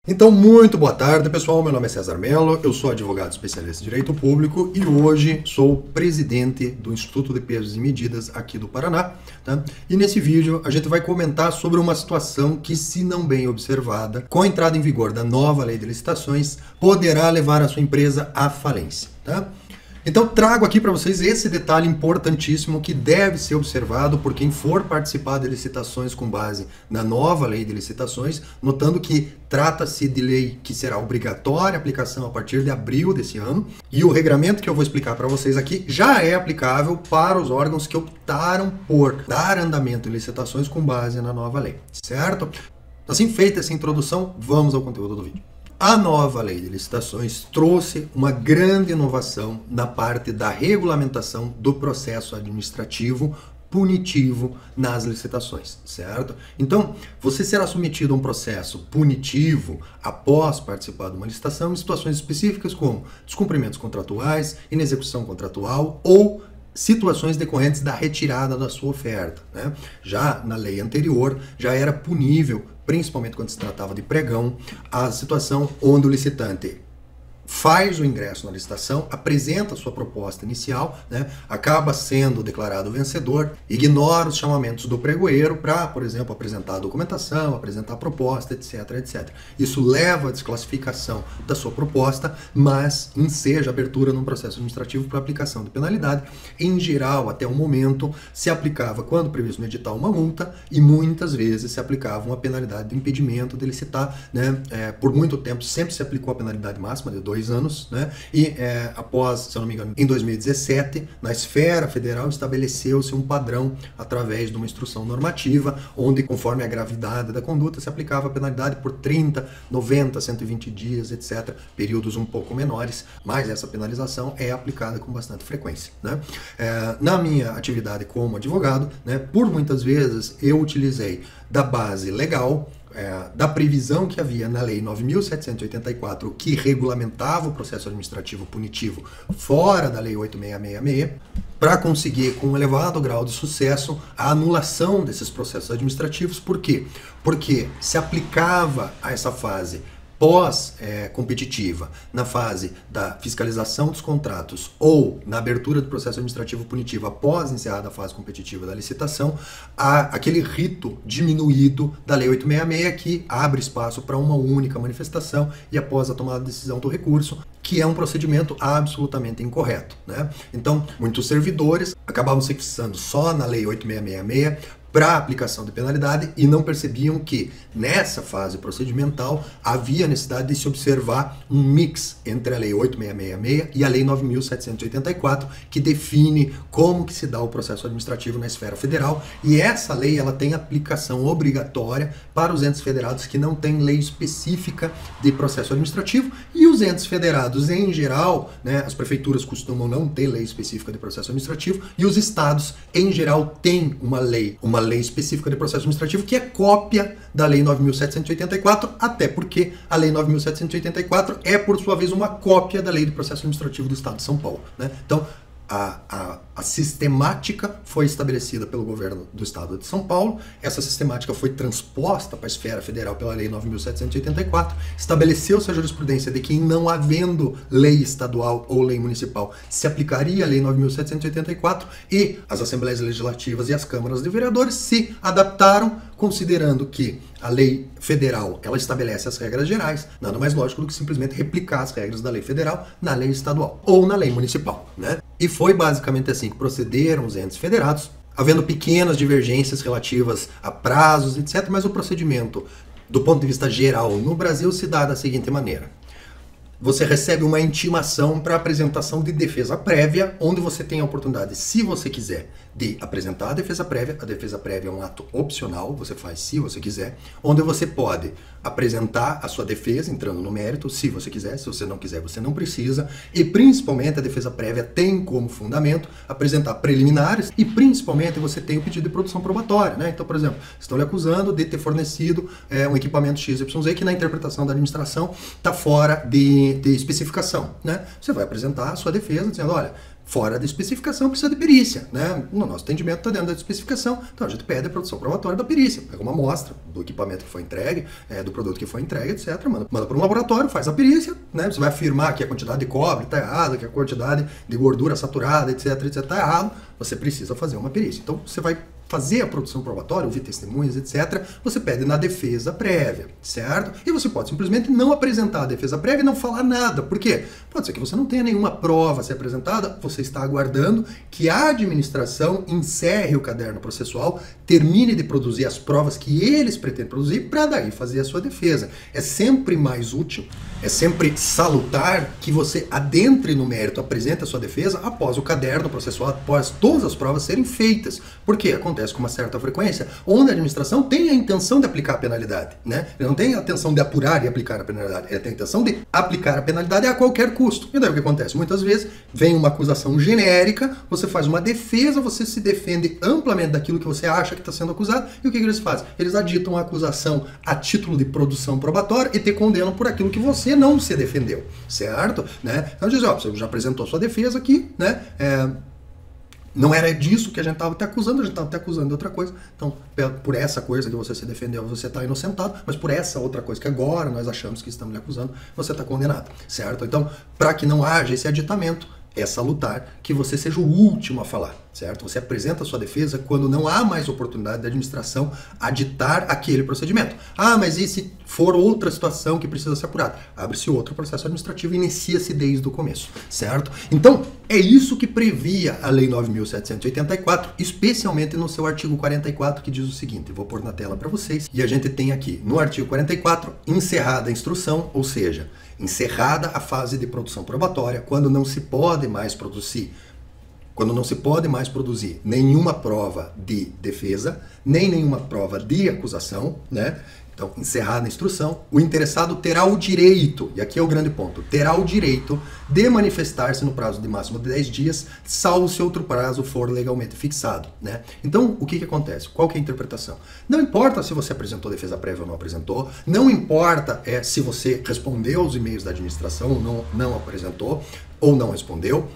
Então, muito boa tarde, pessoal. Meu nome é César Mello, eu sou advogado especialista em Direito Público e hoje sou presidente do Instituto de Pesos e Medidas aqui do Paraná. Tá? E nesse vídeo a gente vai comentar sobre uma situação que, se não bem observada, com a entrada em vigor da nova lei de licitações, poderá levar a sua empresa à falência. Tá? Então trago aqui para vocês esse detalhe importantíssimo que deve ser observado por quem for participar de licitações com base na nova lei de licitações, notando que trata-se de lei que será obrigatória a aplicação a partir de abril desse ano, e o regramento que eu vou explicar para vocês aqui já é aplicável para os órgãos que optaram por dar andamento em licitações com base na nova lei, certo? Assim feita essa introdução, vamos ao conteúdo do vídeo. A nova lei de licitações trouxe uma grande inovação na parte da regulamentação do processo administrativo punitivo nas licitações, certo? Então, você será submetido a um processo punitivo após participar de uma licitação em situações específicas como descumprimentos contratuais, inexecução contratual ou situações decorrentes da retirada da sua oferta, né? Já na lei anterior, já era punível, principalmente quando se tratava de pregão, a situação onde o licitante faz o ingresso na licitação, apresenta a sua proposta inicial, né, acaba sendo declarado vencedor, ignora os chamamentos do pregoeiro para, por exemplo, apresentar a documentação, apresentar a proposta, etc, etc. Isso leva à desclassificação da sua proposta, mas enseja a abertura num processo administrativo para aplicação de penalidade. Em geral, até o momento, se aplicava, quando previsto no edital, uma multa e muitas vezes se aplicava uma penalidade de impedimento de licitar, né? Por muito tempo sempre se aplicou a penalidade máxima de 2 anos, né? E após, se eu não me engano, em 2017, na esfera federal estabeleceu-se um padrão através de uma instrução normativa, onde, conforme a gravidade da conduta, se aplicava a penalidade por 30, 90, 120 dias, etc. Períodos um pouco menores, mas essa penalização é aplicada com bastante frequência, né? Na minha atividade como advogado, né, por muitas vezes eu utilizei da base legal, da previsão que havia na Lei 9.784, que regulamentava o processo administrativo punitivo fora da Lei 8.666, para conseguir, com um elevado grau de sucesso, a anulação desses processos administrativos. Por quê? Porque se aplicava a essa fase pós-competitiva, na fase da fiscalização dos contratos ou na abertura do processo administrativo punitivo após encerrada a fase competitiva da licitação, há aquele rito diminuído da Lei 866 que abre espaço para uma única manifestação e após a tomada de decisão do recurso, que é um procedimento absolutamente incorreto, né? Então, muitos servidores acabavam se fixando só na Lei 8.666 para a aplicação de penalidade e não percebiam que nessa fase procedimental havia necessidade de se observar um mix entre a Lei 8.666 e a Lei 9.784, que define como que se dá o processo administrativo na esfera federal, e essa lei ela tem aplicação obrigatória para os entes federados que não têm lei específica de processo administrativo, e os entes federados em geral, né, as prefeituras costumam não ter lei específica de processo administrativo, e os estados em geral têm uma lei específica de processo administrativo que é cópia da Lei 9.784, até porque a Lei 9.784 é, por sua vez, uma cópia da Lei do Processo Administrativo do Estado de São Paulo, né? Então, a sistemática foi estabelecida pelo governo do Estado de São Paulo, essa sistemática foi transposta para a esfera federal pela Lei 9.784, estabeleceu-se a jurisprudência de que, não havendo lei estadual ou lei municipal, se aplicaria a Lei 9.784, e as Assembleias Legislativas e as Câmaras de Vereadores se adaptaram, considerando que a lei federal ela estabelece as regras gerais, nada mais lógico do que simplesmente replicar as regras da lei federal na lei estadual ou na lei municipal, né? E foi basicamente assim que procederam os entes federados, havendo pequenas divergências relativas a prazos, etc. Mas o procedimento, do ponto de vista geral, no Brasil se dá da seguinte maneira: você recebe uma intimação para apresentação de defesa prévia, onde você tem a oportunidade, se você quiser, de apresentar a defesa prévia. A defesa prévia é um ato opcional, você faz se você quiser, onde você pode apresentar a sua defesa, entrando no mérito, se você quiser. Se você não quiser, você não precisa. E principalmente a defesa prévia tem como fundamento apresentar preliminares, e principalmente você tem o pedido de produção probatória, né? Então, por exemplo, estão lhe acusando de ter fornecido um equipamento XYZ que na interpretação da administração está fora de especificação, né? Você vai apresentar a sua defesa dizendo: olha, fora da especificação precisa de perícia, né? No nosso entendimento está dentro da especificação, então a gente pede a produção probatória da perícia, pega uma amostra do equipamento que foi entregue, do produto que foi entregue, etc. Manda para um laboratório, faz a perícia, né? Você vai afirmar que a quantidade de cobre está errada, que a quantidade de gordura saturada, etc, está errado, você precisa fazer uma perícia. Então você vai fazer a produção probatória, ouvir testemunhas, etc., você pede na defesa prévia, certo? E você pode simplesmente não apresentar a defesa prévia e não falar nada. Por quê? Pode ser que você não tenha nenhuma prova a ser apresentada, você está aguardando que a administração encerre o caderno processual, termine de produzir as provas que eles pretendem produzir, para daí fazer a sua defesa. É sempre mais útil, é sempre salutar que você adentre no mérito, apresente a sua defesa após o caderno processual, após todas as provas serem feitas. Por quê? Acontece com uma certa frequência, onde a administração tem a intenção de aplicar a penalidade, né? Ele não tem a intenção de apurar e aplicar a penalidade, ele tem a intenção de aplicar a penalidade a qualquer custo. E daí o que acontece? Muitas vezes vem uma acusação genérica, você faz uma defesa, você se defende amplamente daquilo que você acha que está sendo acusado, e o que eles fazem? Eles aditam a acusação a título de produção probatória e te condenam por aquilo que você não se defendeu, certo? Né? Então dizem, ó, você já apresentou sua defesa aqui, né? Não era disso que a gente estava te acusando, a gente estava te acusando de outra coisa. Então, por essa coisa que você se defendeu, você está inocentado, mas por essa outra coisa que agora nós achamos que estamos lhe acusando, você está condenado, certo? Então, para que não haja esse aditamento, é salutar que você seja o último a falar, certo? Você apresenta a sua defesa quando não há mais oportunidade da administração aditar aquele procedimento. Ah, mas e se for outra situação que precisa ser apurada? Abre-se outro processo administrativo e inicia-se desde o começo, certo? Então, é isso que previa a Lei 9.784, especialmente no seu artigo 44, que diz o seguinte, vou pôr na tela para vocês, e a gente tem aqui, no artigo 44, encerrada a instrução, ou seja, encerrada a fase de produção probatória, quando não se pode mais produzir nenhuma prova de defesa, nem nenhuma prova de acusação, né? Então, encerrada a instrução, o interessado terá o direito, e aqui é o grande ponto, terá o direito de manifestar-se no prazo de máximo de 10 dias, salvo se outro prazo for legalmente fixado, né? Então, o que acontece? Qual que é a interpretação? Não importa se você apresentou defesa prévia ou não apresentou, não importa se você respondeu aos e-mails da administração ou não apresentou, ou não respondeu,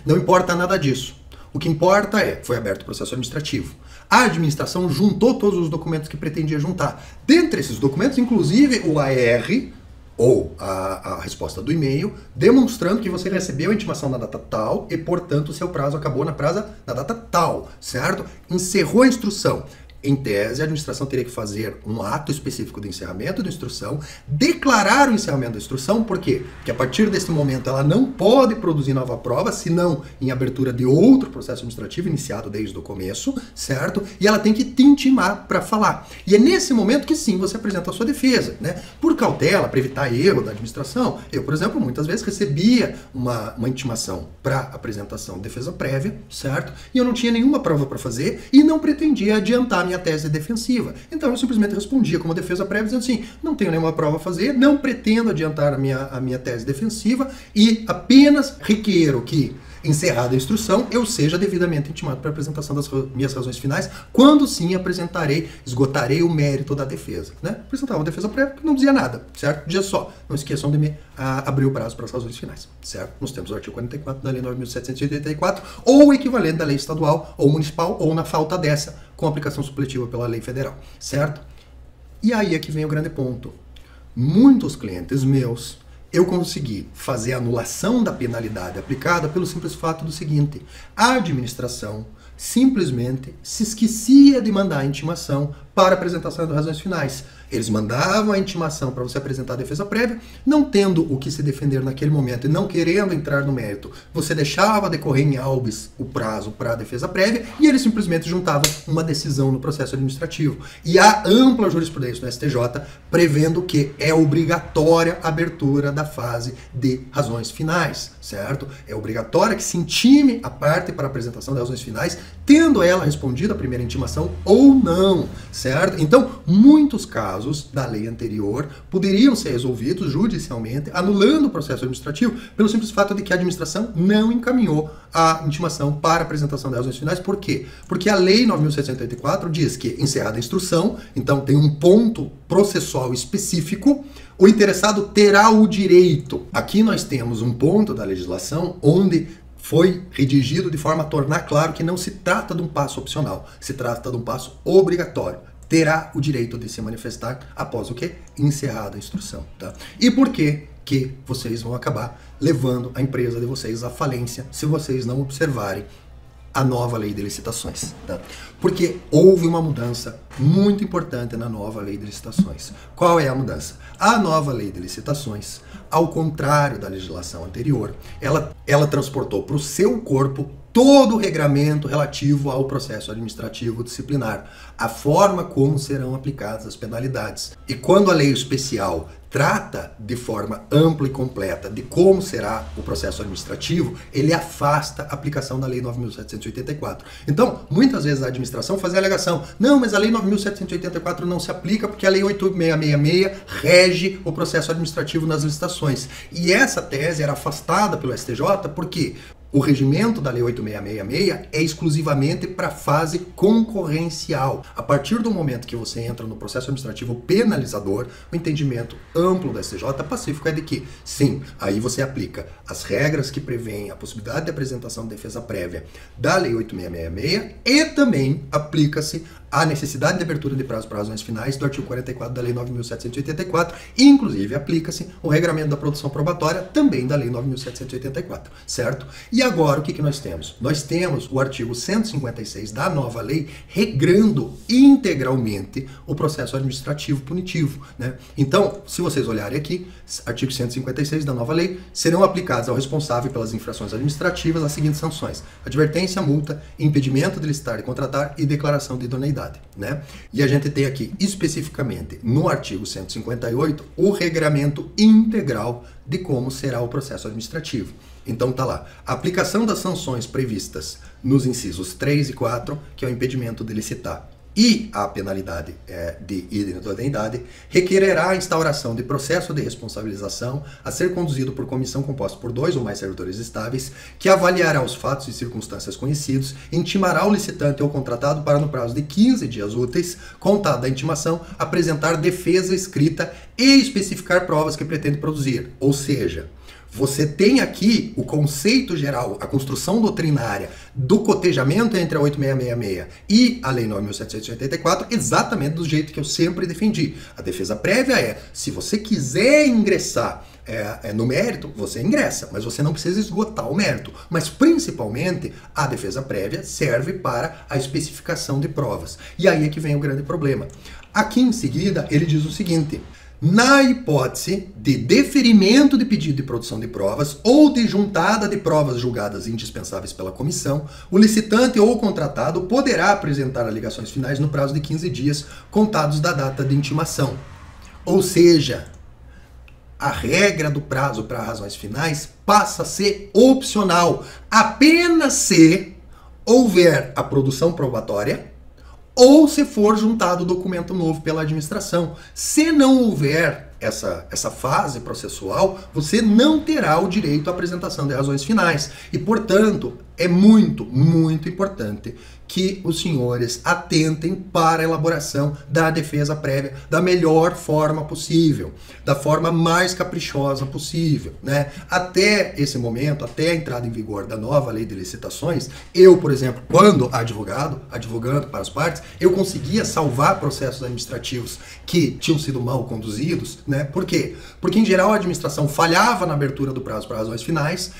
não importa nada disso. O que importa foi aberto o processo administrativo. A administração juntou todos os documentos que pretendia juntar. Dentre esses documentos, inclusive o AR, ou a resposta do e-mail, demonstrando que você recebeu a intimação na data tal e, portanto, o seu prazo acabou na data tal, certo? Encerrou a instrução. Em tese, a administração teria que fazer um ato específico de encerramento da instrução, declarar o encerramento da instrução, por quê? Porque a partir desse momento ela não pode produzir nova prova, senão em abertura de outro processo administrativo iniciado desde o começo, certo? E ela tem que te intimar para falar. E é nesse momento que sim, você apresenta a sua defesa, né? Por cautela, para evitar erro da administração, eu, por exemplo, muitas vezes recebia uma intimação para apresentação de defesa prévia, certo? E eu não tinha nenhuma prova para fazer e não pretendia adiantar minha tese defensiva. Então eu simplesmente respondia como defesa prévia, dizendo assim, não tenho nenhuma prova a fazer, não pretendo adiantar a minha tese defensiva e apenas requeiro que, encerrada a instrução, eu seja devidamente intimado para a apresentação das minhas razões finais, quando sim esgotarei o mérito da defesa, né? Apresentava uma defesa prévia que não dizia nada, certo? Dizia só, não esqueçam de me abrir o prazo para as razões finais, certo? Nós temos o artigo 44 da Lei 9.784, ou o equivalente da lei estadual ou municipal, ou na falta dessa, com aplicação supletiva pela lei federal, certo? E aí é que vem o grande ponto. Muitos clientes meus, eu consegui fazer a anulação da penalidade aplicada pelo simples fato do seguinte: a administração simplesmente se esquecia de mandar a intimação para apresentação das razões finais. Eles mandavam a intimação para você apresentar a defesa prévia, não tendo o que se defender naquele momento e não querendo entrar no mérito, você deixava decorrer em albis o prazo para a defesa prévia e eles simplesmente juntavam uma decisão no processo administrativo. E há ampla jurisprudência no STJ prevendo que é obrigatória a abertura da fase de razões finais, certo? É obrigatória que se intime a parte para a apresentação das razões finais, tendo ela respondido a primeira intimação ou não, certo? Então, muitos casos da lei anterior poderiam ser resolvidos judicialmente, anulando o processo administrativo, pelo simples fato de que a administração não encaminhou a intimação para a apresentação das razões finais. Por quê? Porque a Lei 9.784 diz que, encerrada a instrução, então tem um ponto processual específico, o interessado terá o direito. Aqui nós temos um ponto da legislação onde foi redigido de forma a tornar claro que não se trata de um passo opcional, se trata de um passo obrigatório. Terá o direito de se manifestar após o quê? Encerrada a instrução. Tá? E por que vocês vão acabar levando a empresa de vocês à falência se vocês não observarem a nova lei de licitações? Tá? Porque houve uma mudança muito importante na nova lei de licitações. Qual é a mudança? A nova lei de licitações, ao contrário da legislação anterior, ela transportou para o seu corpo todo o regramento relativo ao processo administrativo disciplinar, a forma como serão aplicadas as penalidades. E quando a lei especial trata de forma ampla e completa de como será o processo administrativo, ele afasta a aplicação da Lei 9.784. Então, muitas vezes a administração fazia a alegação, não, mas a Lei 9.784 não se aplica porque a Lei 8.666 rege o processo administrativo nas licitações. E essa tese era afastada pelo STJ porque o regimento da Lei 8.666 é exclusivamente para a fase concorrencial. A partir do momento que você entra no processo administrativo penalizador, o entendimento amplo da STJ pacífico é de que, sim, aí você aplica as regras que prevêem a possibilidade de apresentação de defesa prévia da Lei 8.666 e também aplica-se a necessidade de abertura de prazo para razões finais do artigo 44 da Lei 9.784, inclusive aplica-se o regramento da produção probatória também da Lei 9.784, certo? E agora o que nós temos? Nós temos o artigo 156 da nova lei regrando integralmente o processo administrativo punitivo, né? Então, se vocês olharem aqui, artigo 156 da nova lei, serão aplicadas ao responsável pelas infrações administrativas as seguintes sanções: advertência, multa, impedimento de licitar e contratar e declaração de idoneidade, né? E a gente tem aqui especificamente no artigo 158 o regramento integral de como será o processo administrativo. Então tá lá, a aplicação das sanções previstas nos incisos 3 e 4, que é o impedimento de licitar, e a penalidade de idoneidade, requererá a instauração de processo de responsabilização a ser conduzido por comissão composta por 2 ou mais servidores estáveis, que avaliará os fatos e circunstâncias conhecidos, intimará o licitante ou contratado para, no prazo de 15 dias úteis, contado da intimação, apresentar defesa escrita e especificar provas que pretende produzir. Ou seja, você tem aqui o conceito geral, a construção doutrinária do cotejamento entre a 8.666 e a Lei 9.784 exatamente do jeito que eu sempre defendi. A defesa prévia é, se você quiser ingressar no mérito, você ingressa, mas você não precisa esgotar o mérito. Mas principalmente a defesa prévia serve para a especificação de provas. E aí é que vem o grande problema. Aqui em seguida ele diz o seguinte: na hipótese de deferimento de pedido de produção de provas ou de juntada de provas julgadas indispensáveis pela comissão, o licitante ou o contratado poderá apresentar alegações finais no prazo de 15 dias contados da data de intimação. Ou seja, a regra do prazo para razões finais passa a ser opcional apenas se houver a produção probatória ou se for juntado documento novo pela administração. Se não houver essa fase processual, você não terá o direito à apresentação de razões finais. E, portanto, é muito, muito importante que os senhores atentem para a elaboração da defesa prévia da melhor forma possível, da forma mais caprichosa possível, né? Até esse momento, até a entrada em vigor da nova lei de licitações, eu, por exemplo, quando advogando para as partes, eu conseguia salvar processos administrativos que tinham sido mal conduzidos, né? Por quê? Porque, em geral, a administração falhava na abertura do prazo para razões finais,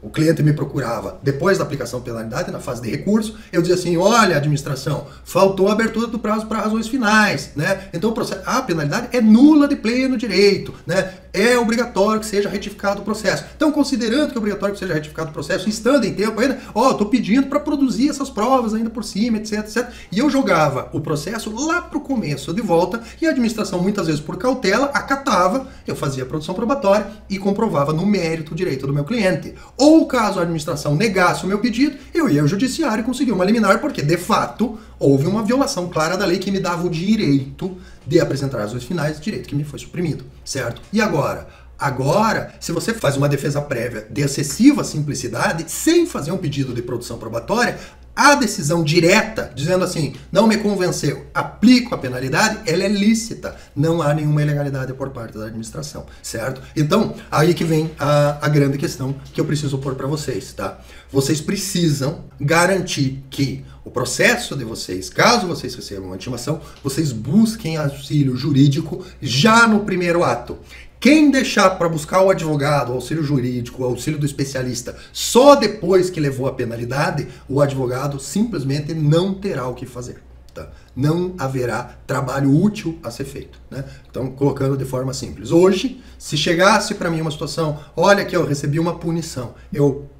o cliente me procurava depois da aplicação da penalidade, na fase de recurso, eu dizia assim, olha, administração, faltou a abertura do prazo para razões finais, né? Então a penalidade é nula de pleno direito, né? É obrigatório que seja retificado o processo. Então, considerando que é obrigatório que seja retificado o processo, estando em tempo ainda, estou pedindo para produzir essas provas ainda por cima, etc, etc. E eu jogava o processo lá para o começo de volta e a administração, muitas vezes por cautela, acatava, eu fazia a produção probatória e comprovava no mérito o direito do meu cliente. Ou caso a administração negasse o meu pedido, eu ia ao judiciário e conseguia uma liminar, porque de fato houve uma violação clara da lei que me dava o direito de apresentar razões finais, direito que me foi suprimido, certo? E agora, Agora, se você faz uma defesa prévia de excessiva simplicidade, sem fazer um pedido de produção probatória, a decisão direta, dizendo assim, não me convenceu, aplico a penalidade, ela é lícita. Não há nenhuma ilegalidade por parte da administração, certo? Então, aí que vem a grande questão que eu preciso pôr para vocês, tá? Vocês precisam garantir que o processo de vocês, caso vocês recebam uma intimação, vocês busquem auxílio jurídico já no primeiro ato. Quem deixar para buscar o advogado, o auxílio jurídico, o auxílio do especialista, só depois que levou a penalidade, o advogado simplesmente não terá o que fazer. Tá? Não haverá trabalho útil a ser feito. Né? Então, colocando de forma simples. Hoje, se chegasse para mim uma situação, olha que eu recebi uma punição,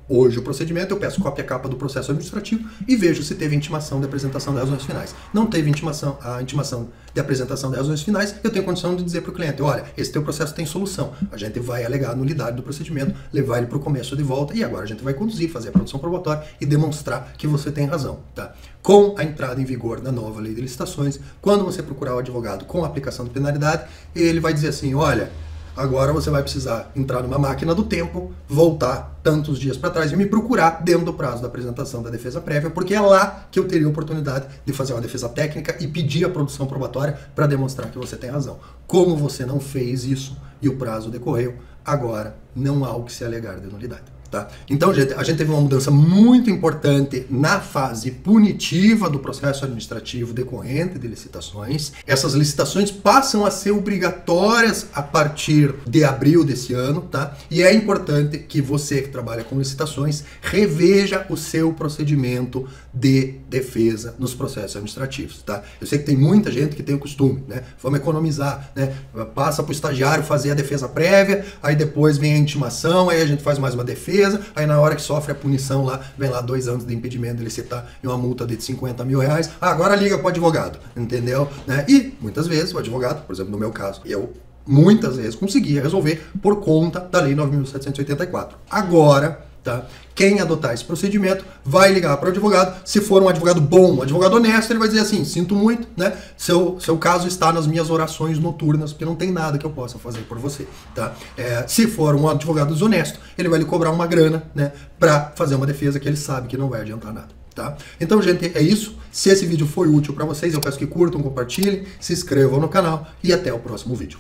hoje o procedimento, eu peço cópia capa do processo administrativo e vejo se teve intimação de apresentação de razões finais. Não teve a intimação de apresentação de razões finais, eu tenho condição de dizer para o cliente, olha, esse teu processo tem solução. A gente vai alegar a nulidade do procedimento, levar ele para o começo de volta e agora a gente vai conduzir, fazer a produção probatória e demonstrar que você tem razão. Tá? Com a entrada em vigor da nova lei de licitações, quando você procurar o advogado com a aplicação de penalidade, ele vai dizer assim, olha, agora você vai precisar entrar numa máquina do tempo, voltar tantos dias para trás e me procurar dentro do prazo da apresentação da defesa prévia, porque é lá que eu teria a oportunidade de fazer uma defesa técnica e pedir a produção probatória para demonstrar que você tem razão. Como você não fez isso e o prazo decorreu, agora não há o que se alegar de nulidade. Tá? Então, gente, a gente teve uma mudança muito importante na fase punitiva do processo administrativo decorrente de licitações. Essas licitações passam a ser obrigatórias a partir de abril desse ano, tá? E é importante que você que trabalha com licitações reveja o seu procedimento de defesa nos processos administrativos, tá? Eu sei que tem muita gente que tem o costume, né? Vamos economizar, né? Passa para o estagiário fazer a defesa prévia, aí depois vem a intimação, aí a gente faz mais uma defesa, aí na hora que sofre a punição lá, vem lá 2 anos de impedimento de licitar e uma multa de 50 mil reais, agora liga para o advogado, entendeu? Né? E muitas vezes o advogado, por exemplo, no meu caso, eu muitas vezes conseguia resolver por conta da Lei 9.784. Agora, tá? Quem adotar esse procedimento vai ligar para o advogado. Se for um advogado bom, um advogado honesto, ele vai dizer assim, sinto muito, né? Seu caso está nas minhas orações noturnas, porque não tem nada que eu possa fazer por você. Tá? Se for um advogado desonesto, ele vai lhe cobrar uma grana, né, para fazer uma defesa que ele sabe que não vai adiantar nada. Tá? Então, gente, é isso. Se esse vídeo foi útil para vocês, eu peço que curtam, compartilhem, se inscrevam no canal e até o próximo vídeo.